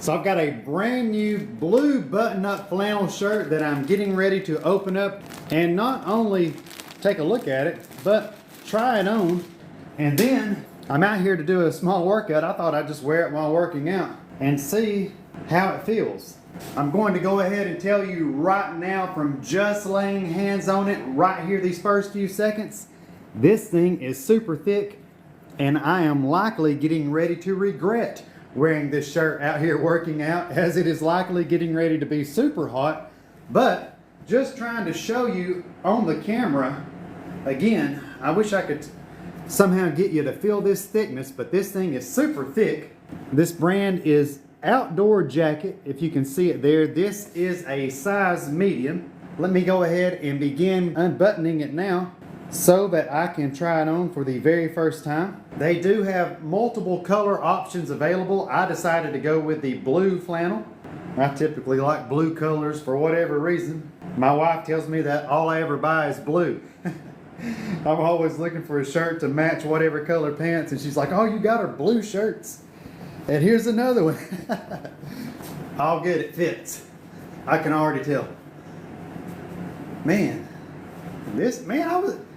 So I've got a brand new blue button-up flannel shirt that I'm getting ready to open up and not only take a look at it, but try it on. And then I'm out here to do a small workout. I thought I'd just wear it while working out and see how it feels. I'm going to go ahead and tell you right now, from just laying hands on it right here these first few seconds, this thing is super thick and I am likely getting ready to regret wearing this shirt out here working out, as it is likely getting ready to be super hot. But just trying to show you on the camera, again, I wish I could somehow get you to feel this thickness, but this thing is super thick. This brand is Outdoor Jacket, if you can see it there. This is a size medium. Let me go ahead and begin unbuttoning it now so that I can try it on for the very first time. They do have multiple color options available. I decided to go with the blue flannel. I typically like blue colors for whatever reason. My wife tells me that all I ever buy is blue. I'm always looking for a shirt to match whatever color pants, and she's like, "Oh, you got her blue shirts." And here's another one. All good, it fits. I can already tell. Man,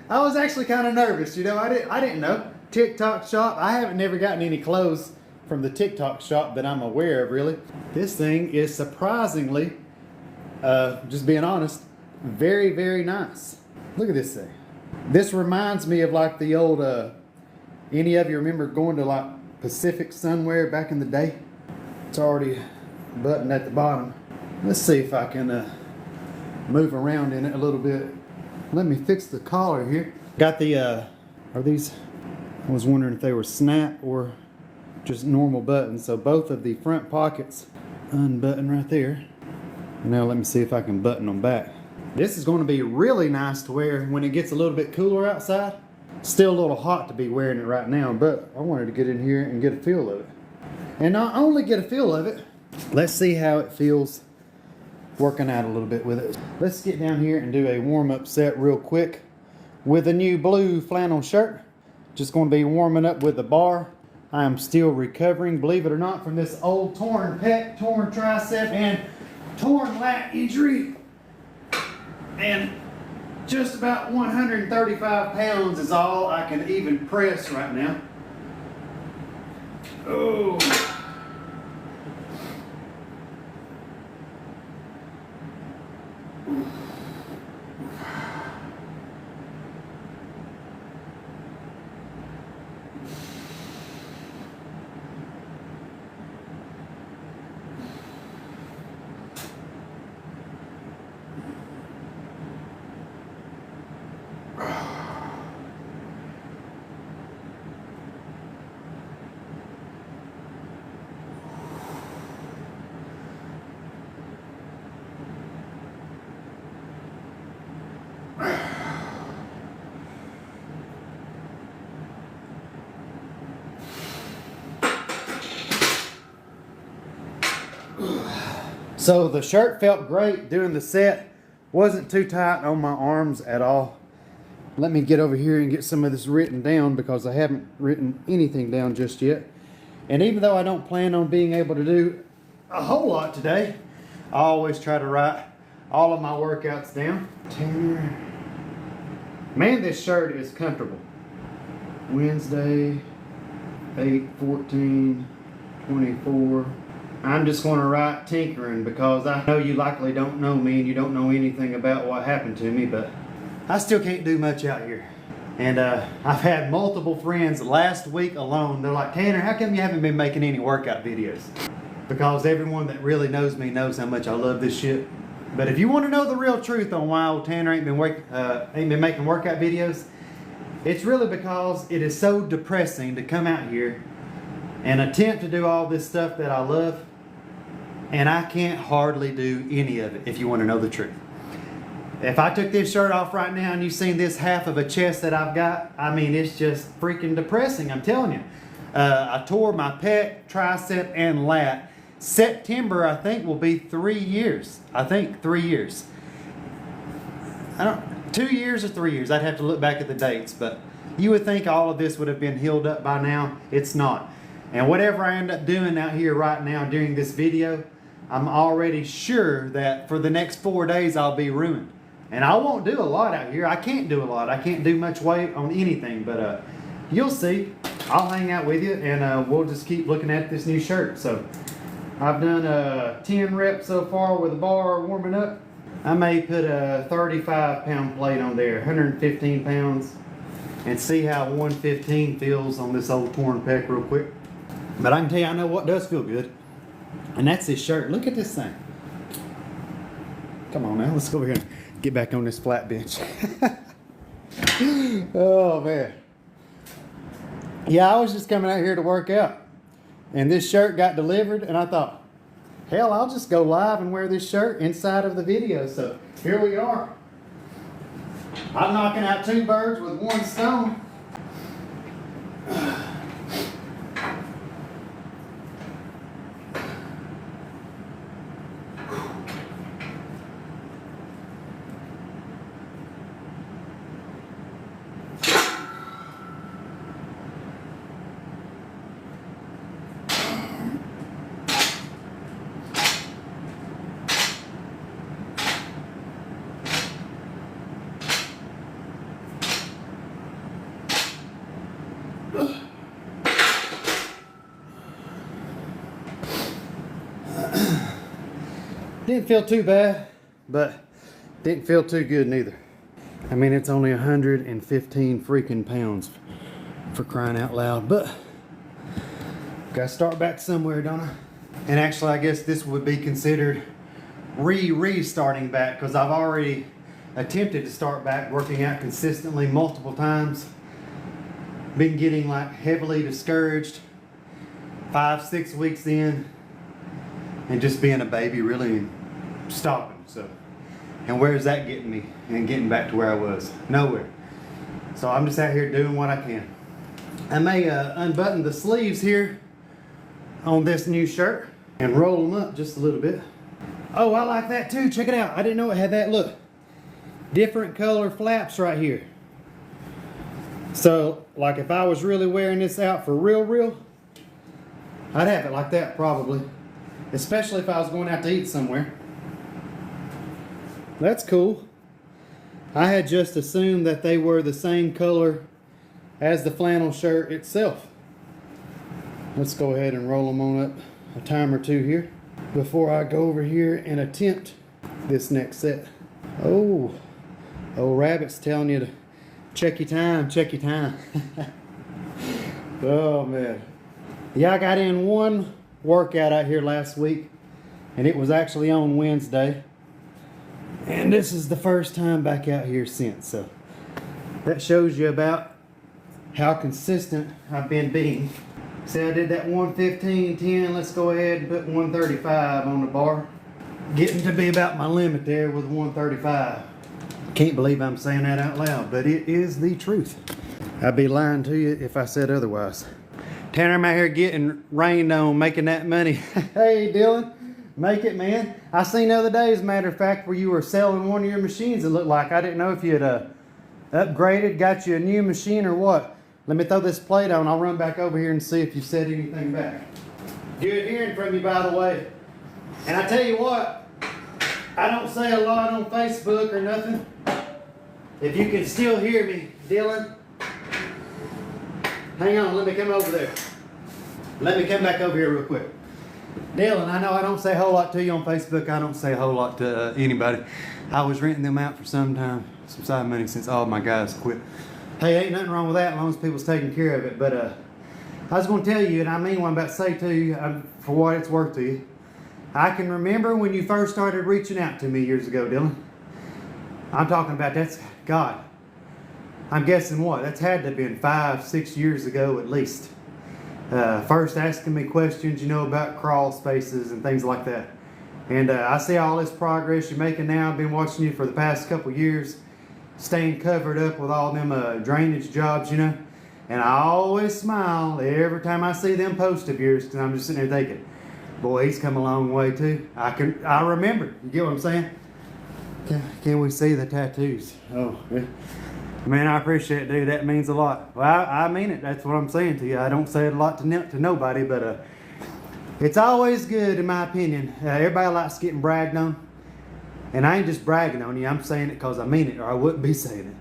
I was actually kind of nervous, you know. I didn't know. TikTok shop. I haven't never gotten any clothes from the TikTok shop that I'm aware of, really. This thing is surprisingly, just being honest, very, very nice. Look at this thing. This reminds me of like the old, any of you remember going to like Pacific Sunwear back in the day? It's already buttoned at the bottom. Let's see if I can move around in it a little bit. Let me fix the collar here. Got the, are these, I was wondering if they were snap or just normal buttons. So both of the front pockets unbutton right there. Now let me see if I can button them back. This is going to be really nice to wear when it gets a little bit cooler outside. Still a little hot to be wearing it right now, but I wanted to get in here and get a feel of it. And not only get a feel of it, let's see how it feels working out a little bit with it. Let's get down here and do a warm-up set real quick with a new blue flannel shirt. Just going to be warming up with the bar. I am still recovering, believe it or not, from this old torn pec, torn tricep, and torn lat injury. And just about 135 pounds is all I can even press right now. Oh. So the shirt felt great doing the set. Wasn't too tight on my arms at all. Let me get over here and get some of this written down, because I haven't written anything down just yet. And even though I don't plan on being able to do a whole lot today, I always try to write all of my workouts down. Man, this shirt is comfortable. Wednesday, 8/14/24. I'm just going to write tinkering, because I know you likely don't know me and you don't know anything about what happened to me, but I still can't do much out here. And I've had multiple friends last week alone. They're like, "Tanner, how come you haven't been making any workout videos?" Because everyone that really knows me knows how much I love this shit. But if you want to know the real truth on why old Tanner ain't been making workout videos, it's really because it is so depressing to come out here and attempt to do all this stuff that I love, and I can't hardly do any of it, if you want to know the truth. If I took this shirt off right now and you seen this half of a chest that I've got, I mean, it's just freaking depressing, I'm telling you. I tore my pec, tricep, and lat. September, I think, will be 3 years. I think 3 years. 2 years or 3 years. I'd have to look back at the dates, but you would think all of this would have been healed up by now. It's not. And whatever I end up doing out here right now during this video, I'm already sure that for the next 4 days I'll be ruined. And I won't do a lot out here. I can't do a lot. I can't do much weight on anything, but you'll see. I'll hang out with you and we'll just keep looking at this new shirt. So I've done 10 reps so far with the bar warming up. I may put a 35-pound plate on there, 115 pounds, and see how 115 feels on this old torn pec real quick. But I can tell you, I know what does feel good. And that's this shirt. Look at this thing. Come on now, let's go over here and get back on this flat bench. Oh man. Yeah, I was just coming out here to work out. And this shirt got delivered and I thought, hell, I'll just go live and wear this shirt inside of the video. So here we are. I'm knocking out 2 birds with 1 stone. Didn't feel too bad, but didn't feel too good neither. I mean, it's only 115 freaking pounds for crying out loud, but gotta start back somewhere, don't I? And actually, I guess this would be considered restarting back, because I've already attempted to start back working out consistently multiple times. Been getting like heavily discouraged 5-6 weeks in, and just being a baby really and stopping. So, and where's that getting me and getting back to where I was? Nowhere. So I'm just out here doing what I can. I may unbutton the sleeves here on this new shirt and roll them up just a little bit. Oh, I like that too. Check it out. I didn't know it had that. Look, different color flaps right here. So like if I was really wearing this out for real, I'd have it like that probably. Especially if I was going out to eat somewhere. That's cool. I had just assumed that they were the same color as the flannel shirt itself. Let's go ahead and roll them on up a time or two here before I go over here and attempt this next set. Oh, old rabbit's telling you to check your time, check your time. Oh man. Yeah, I got in 1 workout out here last week, and it was actually on Wednesday, and this is the first time back out here since. So that shows you about how consistent I've been being. See, I did that 115-10. Let's go ahead and put 135 on the bar. Getting to be about my limit there with 135. Can't believe I'm saying that out loud, but it is the truth. I'd be lying to you if I said otherwise. Tanner, I'm out here getting rained on, making that money. Hey, Dylan, make it, man. I seen the other day, as a matter of fact, where you were selling one of your machines. It looked like, I didn't know if you had upgraded, got you a new machine or what. Let me throw this plate on. I'll run back over here and see if you said anything back. Good hearing from you, by the way. And I tell you what, I don't say a lot on Facebook or nothing. If you can still hear me, Dylan, hang on, let me come over there. Let me come back over here real quick. Dylan, I know I don't say a whole lot to you on Facebook. I don't say a whole lot to anybody. I was renting them out for some time, some side money, since all my guys quit. Hey, ain't nothing wrong with that as long as people's taking care of it. But I was going to tell you, and I mean what I'm about to say to you, for what it's worth to you. I can remember when you first started reaching out to me years ago, Dylan. I'm talking about, that's, God, I'm guessing what? That's had to have been 5-6 years ago at least. First asking me questions, you know, about crawl spaces and things like that. And I see all this progress you're making now. I've been watching you for the past couple years, staying covered up with all them drainage jobs, you know. And I always smile every time I see them posts of yours, because I'm just sitting there thinking, boy, he's come a long way too. I remember. You get what I'm saying? Can we see the tattoos? Oh, yeah. Man, I appreciate it, dude. That means a lot. Well, I mean it. That's what I'm saying to you. I don't say it a lot to nobody, but it's always good, in my opinion. Everybody likes getting bragged on. And I ain't just bragging on you. I'm saying it because I mean it, or I wouldn't be saying it.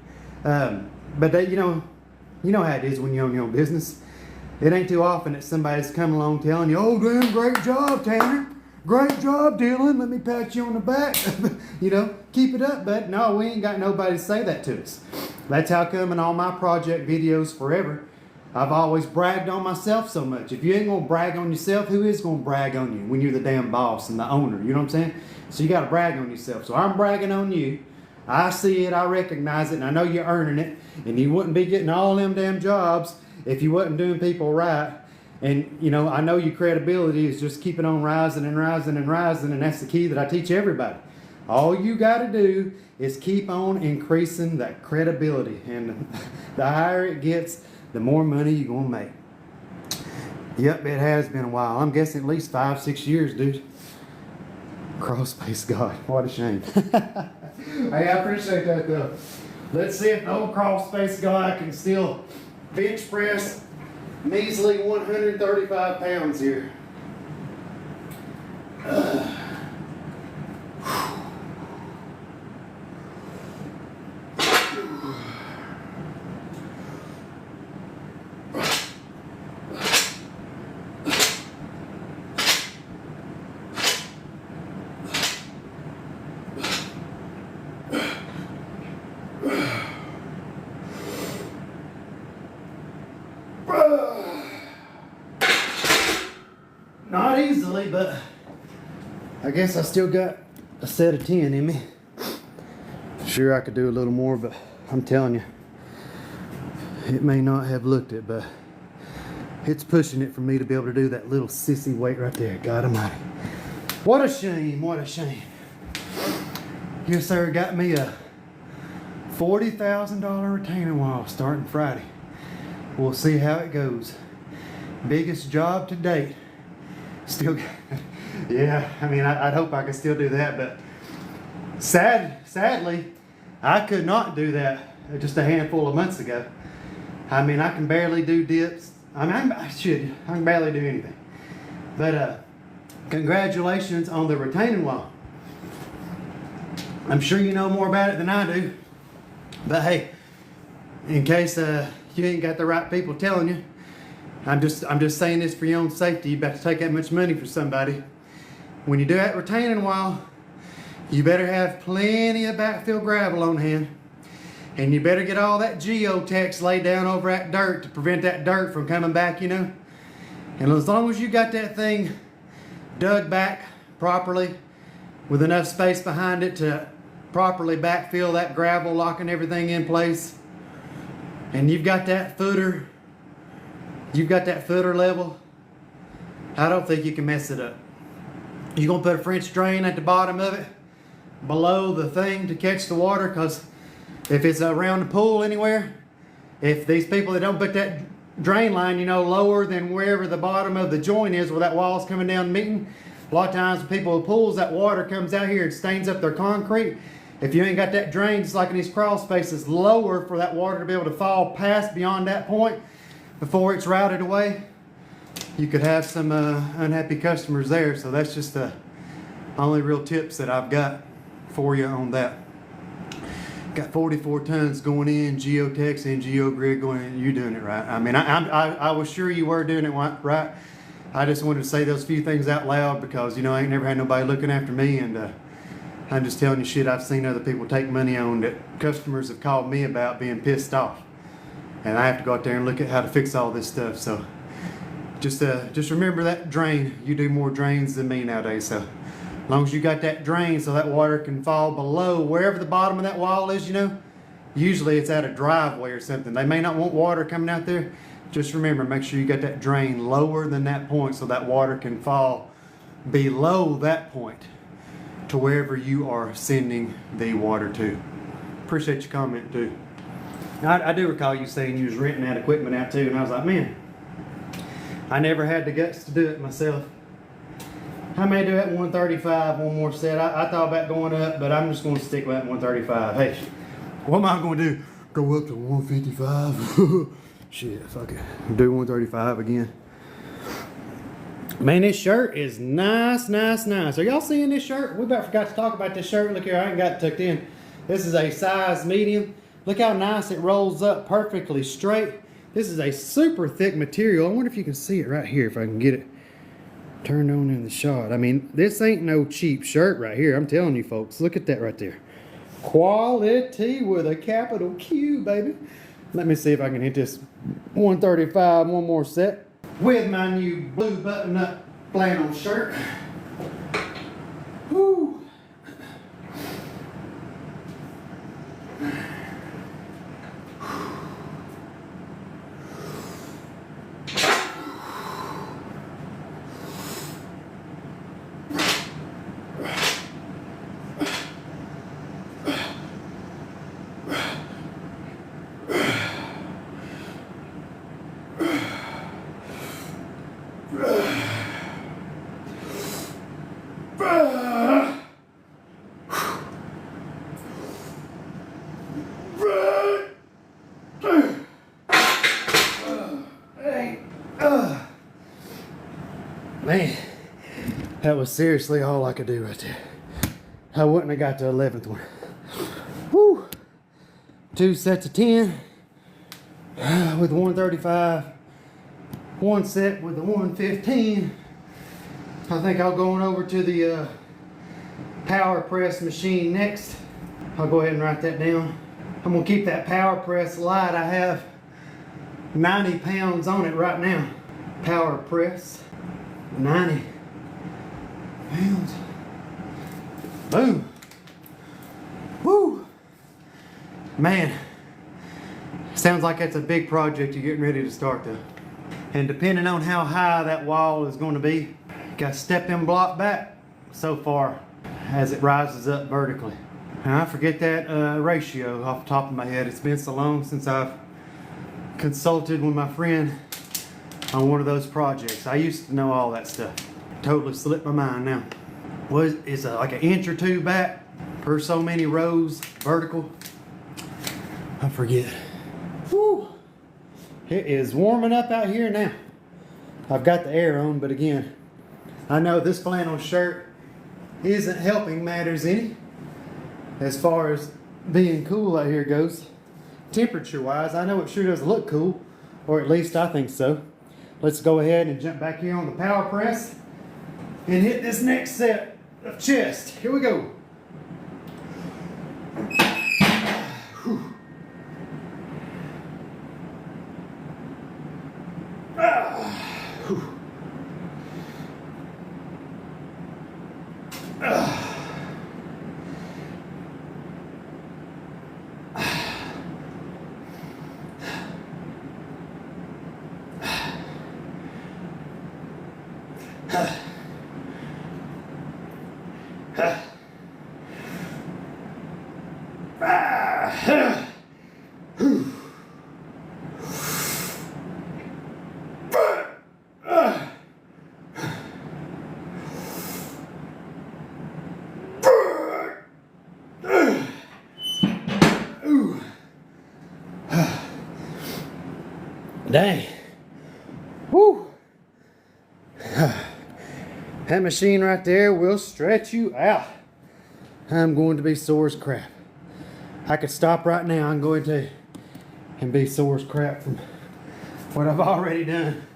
But you know how it is when you own your own business. It ain't too often that somebody's coming along telling you, "Oh, damn, great job, Tanner. Great job, Dylan. Let me pat you on the back." You know, keep it up, bud. No, we ain't got nobody to say that to us. That's how come in all my project videos forever, I've always bragged on myself so much. If you ain't gonna brag on yourself, who is gonna brag on you when you're the damn boss and the owner? You know what I'm saying? So you gotta brag on yourself. So I'm bragging on you. I see it, I recognize it, and I know you're earning it. And you wouldn't be getting all them damn jobs if you wasn't doing people right. And you know, I know your credibility is just keeping on rising and rising and rising, and that's the key that I teach everybody. All you gotta do is keep on increasing that credibility, and the higher it gets, the more money you're gonna make. Yep, it has been a while. I'm guessing at least 5-6 years, dude. Crawl space God, what a shame. Hey, I appreciate that though. Let's see if the old crawl space God can still bench press measly 135 pounds here. Not easily, but I guess I still got a set of 10 in me. Sure, I could do a little more, but I'm telling you, it may not have looked it, but it's pushing it for me to be able to do that little sissy weight right there. God almighty. What a shame, what a shame. Yes, sir, got me a $40,000 retaining wall starting Friday. We'll see how it goes. Biggest job to date. Still, yeah, I mean, I'd hope I could still do that, but sadly, I could not do that just a handful of months ago. I mean, I can barely do dips. I mean, I can barely do anything. But congratulations on the retaining wall. I'm sure you know more about it than I do. But hey, in case you ain't got the right people telling you, I'm just saying this for your own safety. You better take that much money for somebody. When you do that retaining wall, you better have plenty of backfill gravel on hand. And you better get all that geotex laid down over that dirt to prevent that dirt from coming back, you know. And as long as you got that thing dug back properly with enough space behind it to properly backfill that gravel, locking everything in place, and you've got that footer level, I don't think you can mess it up. You're going to put a French drain at the bottom of it, below the thing to catch the water, because if it's around the pool anywhere, if these people that don't put that drain line, you know, lower than wherever the bottom of the joint is where that wall's coming down meeting, a lot of times when people with pools, that water comes out here and stains up their concrete. If you ain't got that drain, just like in these crawl spaces, lower for that water to be able to fall past beyond that point before it's routed away, you could have some unhappy customers there. So that's just the only real tips that I've got for you on that. Got 44 tons going in, geotex and geogrid going in. You're doing it right. I mean, I was sure you were doing it right. I just wanted to say those few things out loud because, you know, I ain't never had nobody looking after me, and I'm just telling you shit I've seen other people take money on that customers have called me about being pissed off. And I have to go out there and look at how to fix all this stuff. So just remember that drain. You do more drains than me nowadays. So as long as you got that drain so that water can fall below wherever the bottom of that wall is, you know, usually it's at a driveway or something. They may not want water coming out there. Just remember, make sure you got that drain lower than that point so that water can fall below that point to wherever you are sending the water to. Appreciate your comment too. I do recall you saying you was renting that equipment out too, and I was like, man, I never had the guts to do it myself. I may do that 135, one more set. I thought about going up, but I'm just going to stick with that 135. Hey, what am I going to do? go up to 155. Shit, fuck it. Do 135 again. Man, this shirt is nice. Are y'all seeing this shirt? We about forgot to talk about this shirt. Look here, I ain't got it tucked in. This is a size medium. Look how nice it rolls up perfectly straight. This is a super thick material. I wonder if you can see it right here, if I can get it turned on in the shot. I mean, this ain't no cheap shirt right here. I'm telling you folks, look at that right there. Quality with a capital Q, baby. Let me see if I can hit this 135 one more set with my new blue button-up flannel shirt. Woo. Man, that was seriously all I could do right there. I wouldn't have got the 11th one. Woo! 2 sets of 10 with 135. 1 set with the 115. I think I'll go on over to the power press machine next. I'll go ahead and write that down. I'm gonna keep that power press light. I have 90 pounds on it right now. Power press, 90 pounds. Boom. Woo. Man, sounds like that's a big project you're getting ready to start though. And depending on how high that wall is going to be, got to step them block back so far as it rises up vertically. And I forget that ratio off the top of my head. It's been so long since I've consulted with my friend on one of those projects. I used to know all that stuff. Totally slipped my mind now. What is it, like an inch or two back per so many rows vertical? I forget. Whew. It is warming up out here now. I've got the air on, but again, I know this flannel shirt isn't helping matters any as far as being cool out here goes. Temperature wise, I know it sure does look cool, or at least I think so. Let's go ahead and jump back here on the power press and hit this next set of chest. Here we go. Whew. Dang. Woo. That machine right there will stretch you out. I'm going to be sore as crap. I could stop right now and go into and be sore as crap from what I've already done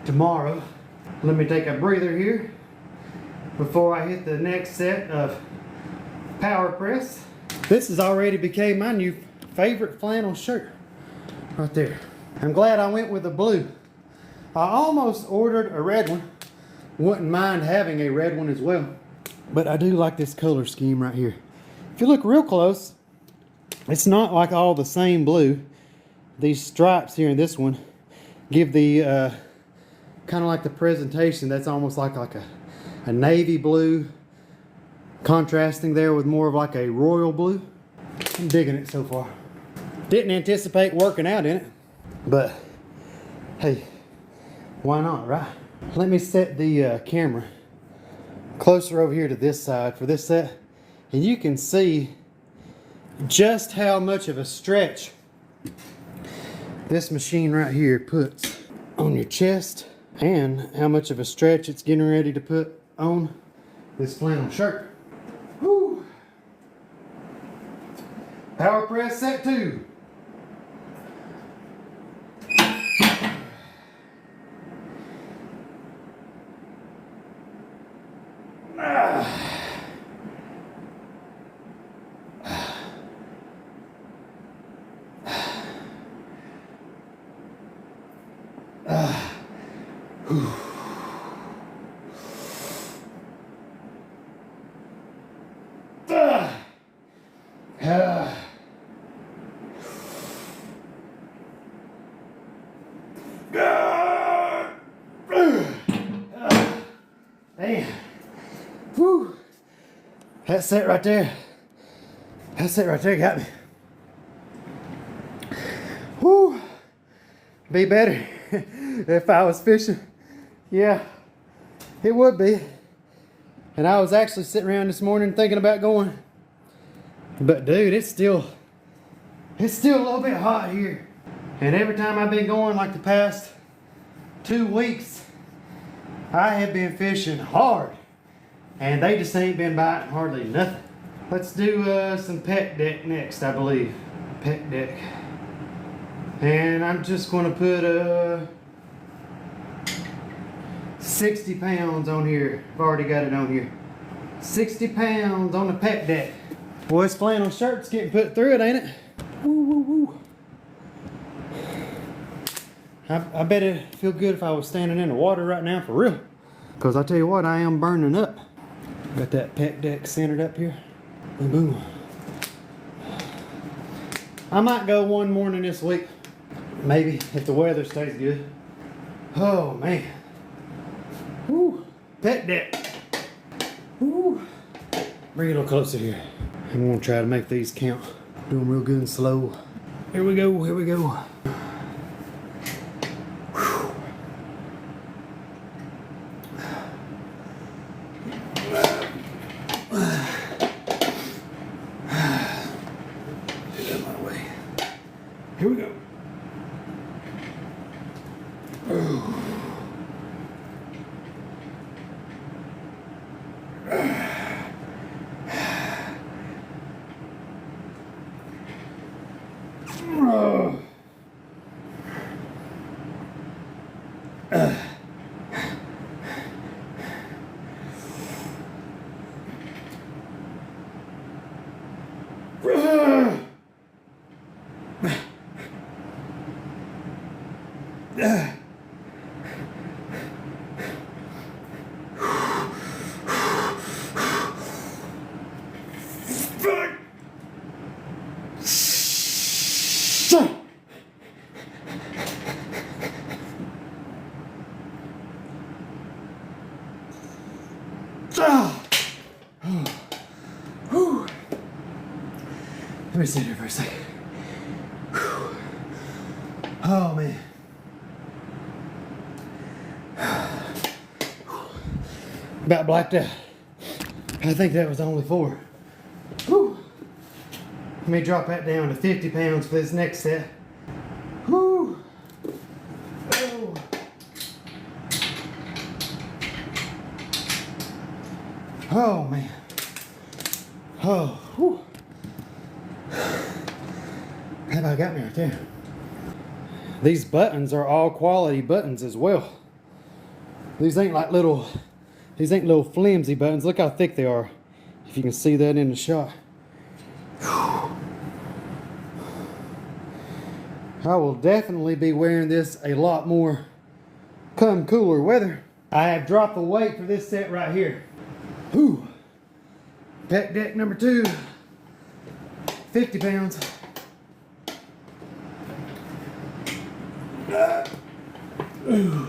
tomorrow. Let me take a breather here before I hit the next set of power press. This has already became my new favorite flannel shirt right there. I'm glad I went with the blue. I almost ordered a red one. Wouldn't mind having a red one as well. But I do like this color scheme right here. If you look real close, it's not like all the same blue. These stripes here in this one give the kind of like the presentation. That's almost like a navy blue, contrasting there with more of like a royal blue. I'm digging it so far. Didn't anticipate working out in it, but hey, why not, right? Let me set the camera closer over here to this side for this set, and you can see just how much of a stretch this machine right here puts on your chest and how much of a stretch it's getting ready to put on this flannel shirt. Whew. Power press set 2. Damn. Whew. That set right there. That set right there got me. Whew. Be better if I was fishing. Yeah, it would be. And I was actually sitting around this morning thinking about going. But dude, it's still a little bit hot here. And every time I've been going, like the past 2 weeks, I have been fishing hard. And they just ain't been biting hardly nothing. Let's do some pet deck next, I believe. Pet deck. And I'm just going to put 60 pounds on here. I've already got it on here. 60 pounds on the pet deck. Boy, this flannel shirt's getting put through it, ain't it? Woo, woo, woo. I bet it'd feel good if I was standing in the water right now, for real. Because I tell you what, I am burning up. Got that pet deck centered up here. Boom, boom. I might go one morning this week. Maybe, if the weather stays good. Oh, man. Woo. Pet deck. Woo. Bring it a little closer here. I'm going to try to make these count. Doing real good and slow. Here we go, here we go. Here we go. Let me sit here for a second. Oh man. About blacked out. I think that was only 4. Whew. Let me drop that down to 50 pounds for this next set. Whew. Oh. Oh man. Oh. Whew. That about got me right there. These buttons are all quality buttons as well. These ain't little flimsy buttons. Look how thick they are. If you can see that in the shot. I will definitely be wearing this a lot more come cooler weather. I have dropped the weight for this set right here. Whew. Pet deck number 2. 50 pounds. Ooh.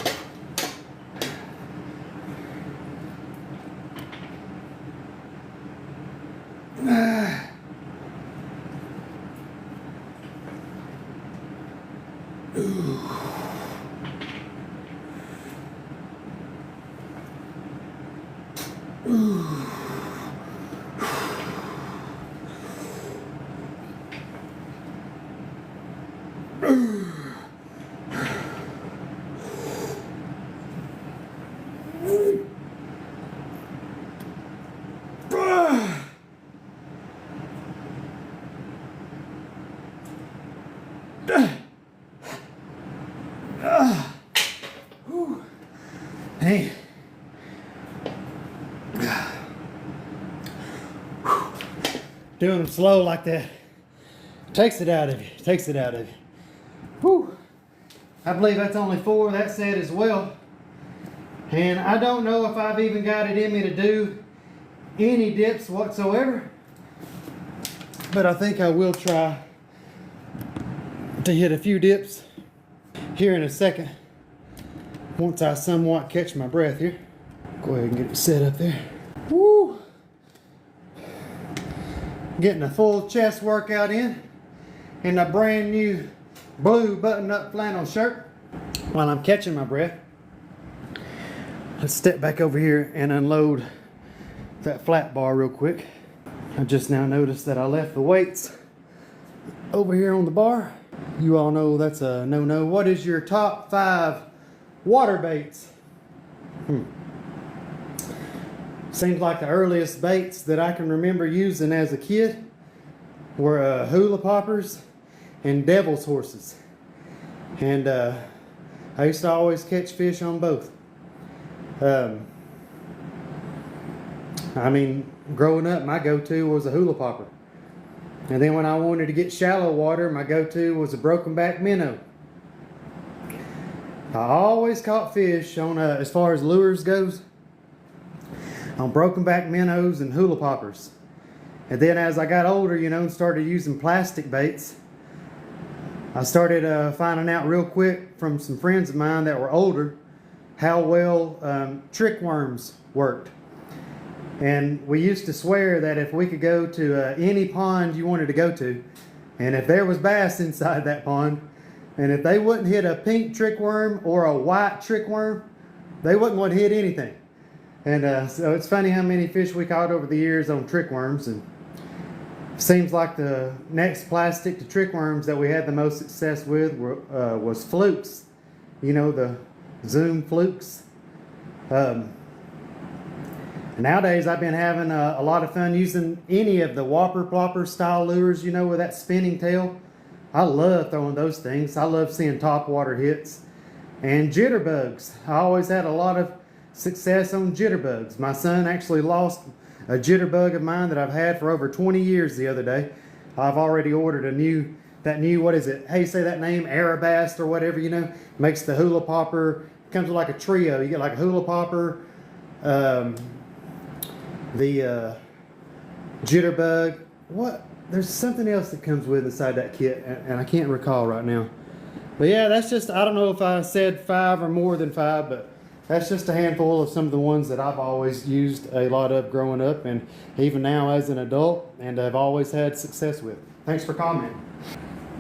doing them slow like that takes it out of you, takes it out of you. Whew. I believe that's only 4, that set as well. And I don't know if I've even got it in me to do any dips whatsoever, but I think I will try to hit a few dips here in a second once I somewhat catch my breath here. Go ahead and get it set up there. Woo! Getting a full chest workout in a brand new blue button-up flannel shirt. While I'm catching my breath, let's step back over here and unload that flat bar real quick. I just now noticed that I left the weights over here on the bar. You all know that's a no-no. What is your top 5 water baits? Seems like the earliest baits that I can remember using as a kid were hula poppers and devil's horses. And I used to always catch fish on both. I mean, growing up, my go-to was a hula popper. And then when I wanted to get shallow water, my go-to was a broken back minnow. I always caught fish on, as far as lures goes, on broken back minnows and hula poppers. And then as I got older, you know, and started using plastic baits, I started finding out real quick from some friends of mine that were older how well trick worms worked. And we used to swear that if we could go to any pond you wanted to go to, and if there was bass inside that pond, and if they wouldn't hit a pink trick worm or a white trick worm, they wouldn't want to hit anything. And so it's funny how many fish we caught over the years on trick worms. And seems like the next plastic to trick worms that we had the most success with was flukes. You know, the Zoom flukes. Nowadays I've been having a lot of fun using any of the whopper plopper style lures, you know, with that spinning tail. I love throwing those things. I love seeing top water hits. And jitterbugs. I always had a lot of success on jitterbugs. My son actually lost a jitterbug of mine that I've had for over 20 years the other day. I've already ordered that new, what is it? Hey, say that name, Arabast or whatever, you know. Makes the hula popper, comes with like a trio. You get like a hula popper, the jitterbug. What? There's something else that comes with inside that kit, and I can't recall right now. But yeah, that's just, I don't know if I said 5 or more than 5, but that's just a handful of some of the ones that I've always used a lot of growing up, and even now as an adult, and I've always had success with. Thanks for commenting.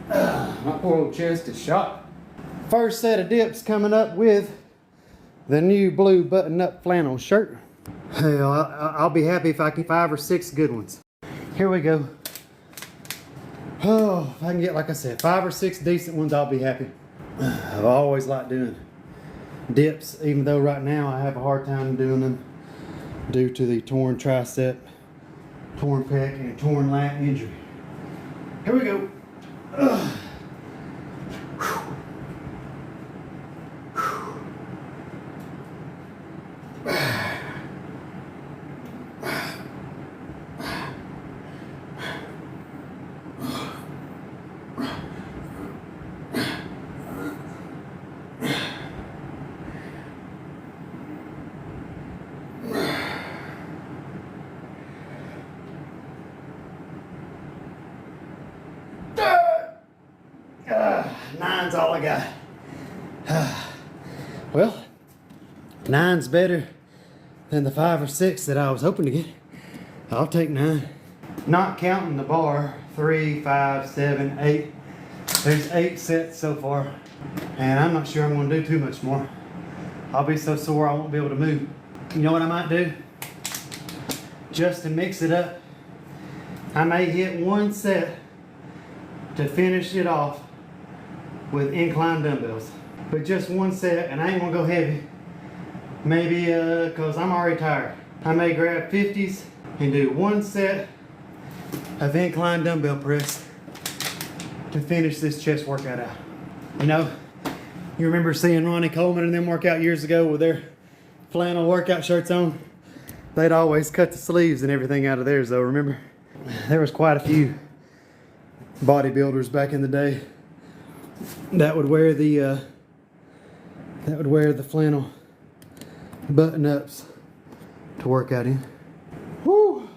My poor old chest is shot. First set of dips coming up with the new blue button-up flannel shirt. Hell, I'll be happy if I can 5 or 6 good ones. Here we go. Oh, if I can get, like I said, 5 or 6 decent ones, I'll be happy. I've always liked doing dips, even though right now I have a hard time doing them due to the torn tricep, torn pec, and torn lat injury. Here we go. Nine's all I got. Well, 9's better than the 5 or 6 that I was hoping to get. I'll take 9. Not counting the bar, 3, 5, 7, 8. There's 8 sets so far. And I'm not sure I'm going to do too much more. I'll be so sore I won't be able to move. You know what I might do? Just to mix it up, I may hit 1 set to finish it off with incline dumbbells. But just 1 set, and I ain't gonna go heavy. Maybe, cause I'm already tired. I may grab 50s and do 1 set of incline dumbbell press to finish this chest workout out. You know, you remember seeing Ronnie Coleman and them work out years ago with their flannel workout shirts on? They'd always cut the sleeves and everything out of theirs though, remember? There was quite a few bodybuilders back in the day that would wear the flannel button-ups to work out in. Whew.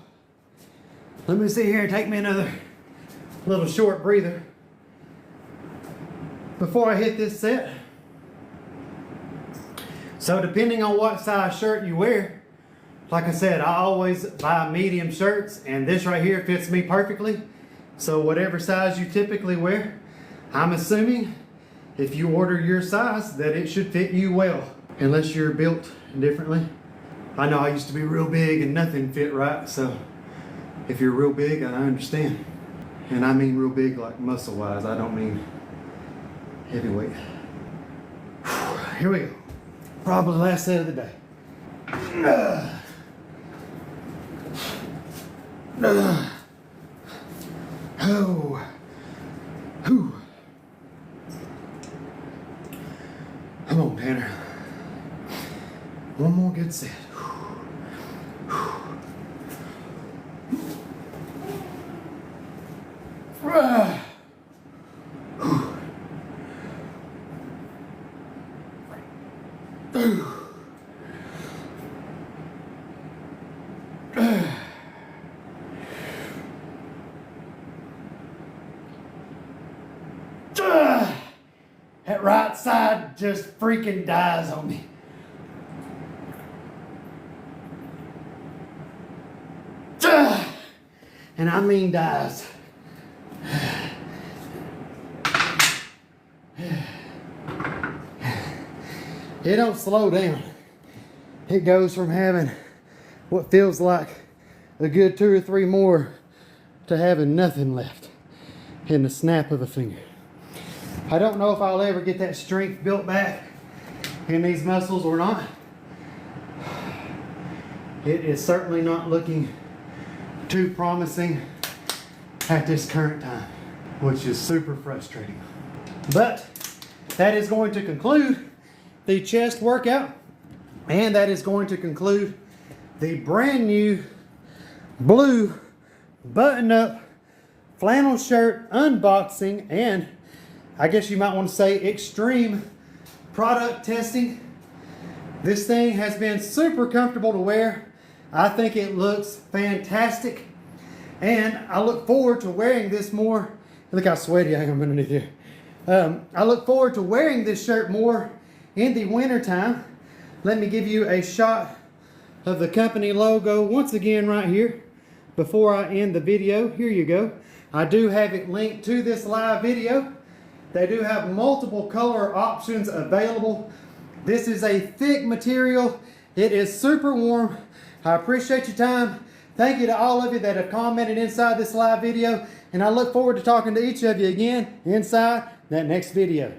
Let me sit here and take me another little short breather before I hit this set. So depending on what size shirt you wear, like I said, I always buy medium shirts, and this right here fits me perfectly. So whatever size you typically wear, I'm assuming if you order your size that it should fit you well, unless you're built differently. I know I used to be real big and nothing fit right, so if you're real big, I understand. And I mean real big like muscle wise, I don't mean heavyweight. Here we go. Probably the last set of the day. Oh. Whew. Come on, Tanner. One more good set. That right side just freaking dies on me. And I mean dies. It don't slow down. It goes from having what feels like a good 2 or 3 more to having nothing left in the snap of a finger. I don't know if I'll ever get that strength built back in these muscles or not. It is certainly not looking too promising at this current time, which is super frustrating. But that is going to conclude the chest workout, and that is going to conclude the brand new blue button-up flannel shirt unboxing, and I guess you might want to say extreme product testing. This thing has been super comfortable to wear. I think it looks fantastic, and I look forward to wearing this more. Look how sweaty I am underneath here. I look forward to wearing this shirt more in the winter time. Let me give you a shot of the company logo once again right here before I end the video. Here you go. I do have it linked to this live video. They do have multiple color options available. This is a thick material. It is super warm. I appreciate your time. Thank you to all of you that have commented inside this live video, and I look forward to talking to each of you again inside that next video.